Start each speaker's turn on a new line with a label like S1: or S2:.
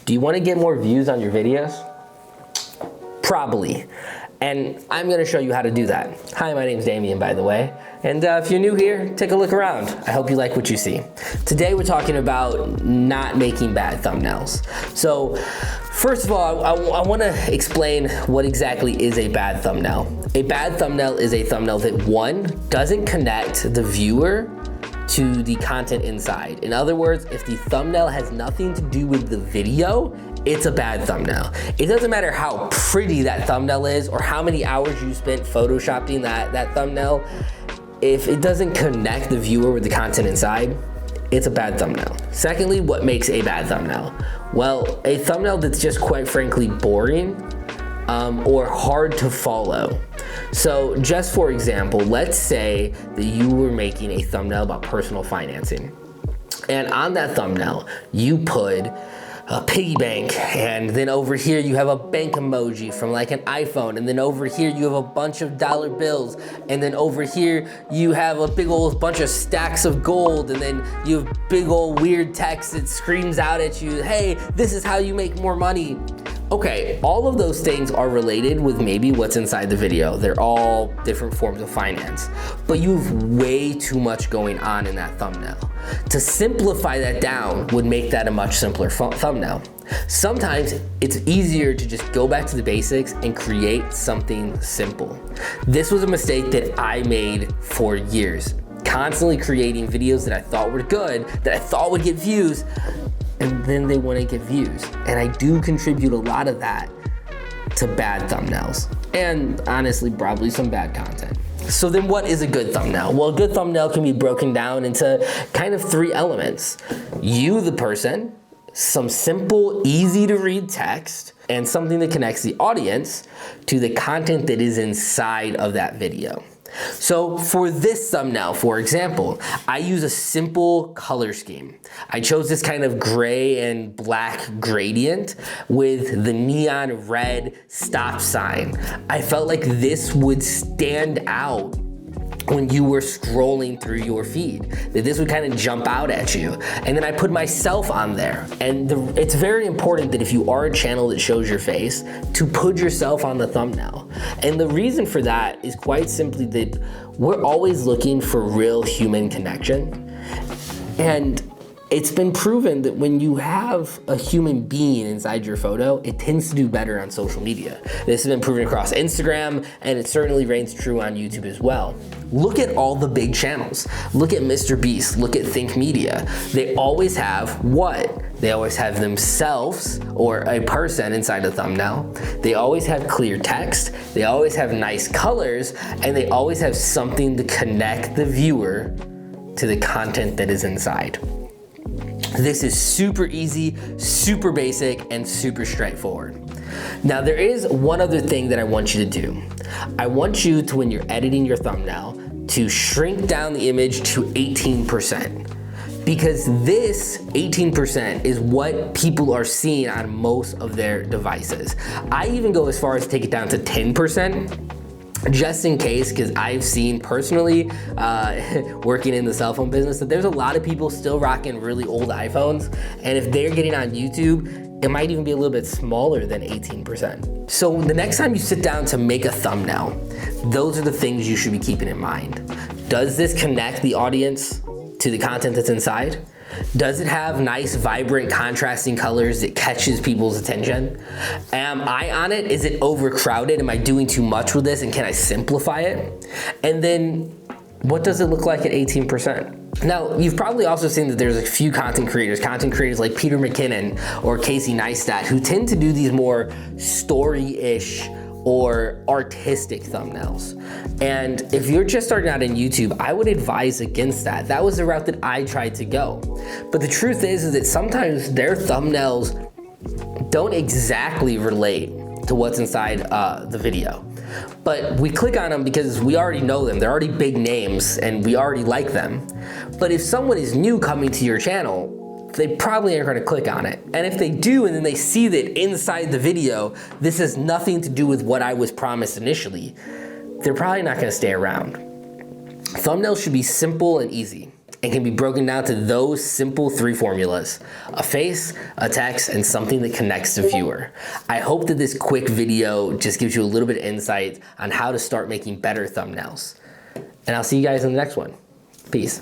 S1: Do you want to get more views on your videos? Probably. And I'm gonna show you how to do that. Hi, my name's Damien, by the way. And if you're new here, take a look around. I hope you like what you see. Today we're talking about not making bad thumbnails. So first of all, I wanna explain what exactly is a bad thumbnail. A bad thumbnail is a thumbnail that, one, doesn't connect the viewer to the content inside. In other words, if the thumbnail has nothing to do with the video, it's a bad thumbnail. It doesn't matter how pretty that thumbnail is or how many hours you spent photoshopping that thumbnail. If it doesn't connect the viewer with the content inside, it's a bad thumbnail. Secondly, what makes a bad thumbnail? Well, a thumbnail that's just quite frankly boring or hard to follow. So just for example, let's say that you were making a thumbnail about personal financing. And on that thumbnail, you put a piggy bank, and then over here you have a bank emoji from like an iPhone, and then over here you have a bunch of dollar bills, and then over here you have a big old bunch of stacks of gold, and then you have big old weird text that screams out at you, hey, this is how you make more money. Okay, all of those things are related with maybe what's inside the video. They're all different forms of finance, but you have way too much going on in that thumbnail. To simplify that down would make that a much simpler thumbnail. Sometimes it's easier to just go back to the basics and create something simple. This was a mistake that I made for years, constantly creating videos that I thought were good, that I thought would get views, and then they wouldn't get views. And I do contribute a lot of that to bad thumbnails, and honestly, probably some bad content. So then what is a good thumbnail? Well, a good thumbnail can be broken down into kind of three elements. You, the person, some simple, easy to read text, and something that connects the audience to the content that is inside of that video. So for this thumbnail, for example, I use a simple color scheme. I chose this kind of gray and black gradient with the neon red stop sign. I felt like this would stand out when you were scrolling through your feed, that this would kind of jump out at you. And then I put myself on there. And it's very important that if you are a channel that shows your face, to put yourself on the thumbnail. And the reason for that is quite simply that we're always looking for real human connection. And it's been proven that when you have a human being inside your photo, it tends to do better on social media. This has been proven across Instagram, and it certainly reigns true on YouTube as well. Look at all the big channels. Look at Mr. Beast, look at Think Media. They always have what? They always have themselves or a person inside the thumbnail. They always have clear text. They always have nice colors, and they always have something to connect the viewer to the content that is inside. This is super easy, super basic, and super straightforward. Now there is one other thing that I want you to do. I want you to, when you're editing your thumbnail, to shrink down the image to 18%. Because this 18% is what people are seeing on most of their devices. I even go as far as to take it down to 10%. Just in case, because I've seen personally, working in the cell phone business, that there's a lot of people still rocking really old iPhones, and if they're getting on YouTube, it might even be a little bit smaller than 18%. So the next time you sit down to make a thumbnail, those are the things you should be keeping in mind. Does this connect the audience to the content that's inside? Does it have nice, vibrant, contrasting colors that catches people's attention? Am I on it? Is it overcrowded? Am I doing too much with this, and can I simplify it? And then what does it look like at 18%? Now, you've probably also seen that there's a few content creators like Peter McKinnon or Casey Neistat, who tend to do these more story-ish or artistic thumbnails. And if you're just starting out in YouTube, I would advise against that. That was the route that I tried to go. But the truth is that sometimes their thumbnails don't exactly relate to what's inside the video. But we click on them because we already know them. They're already big names and we already like them. But if someone is new coming to your channel, they probably aren't gonna click on it. And if they do, and then they see that inside the video, this has nothing to do with what I was promised initially, they're probably not gonna stay around. Thumbnails should be simple and easy. and can be broken down to those simple 3 formulas: a face, a text, and something that connects the viewer. I hope that this quick video just gives you a little bit of insight on how to start making better thumbnails. And I'll see you guys in the next one. Peace.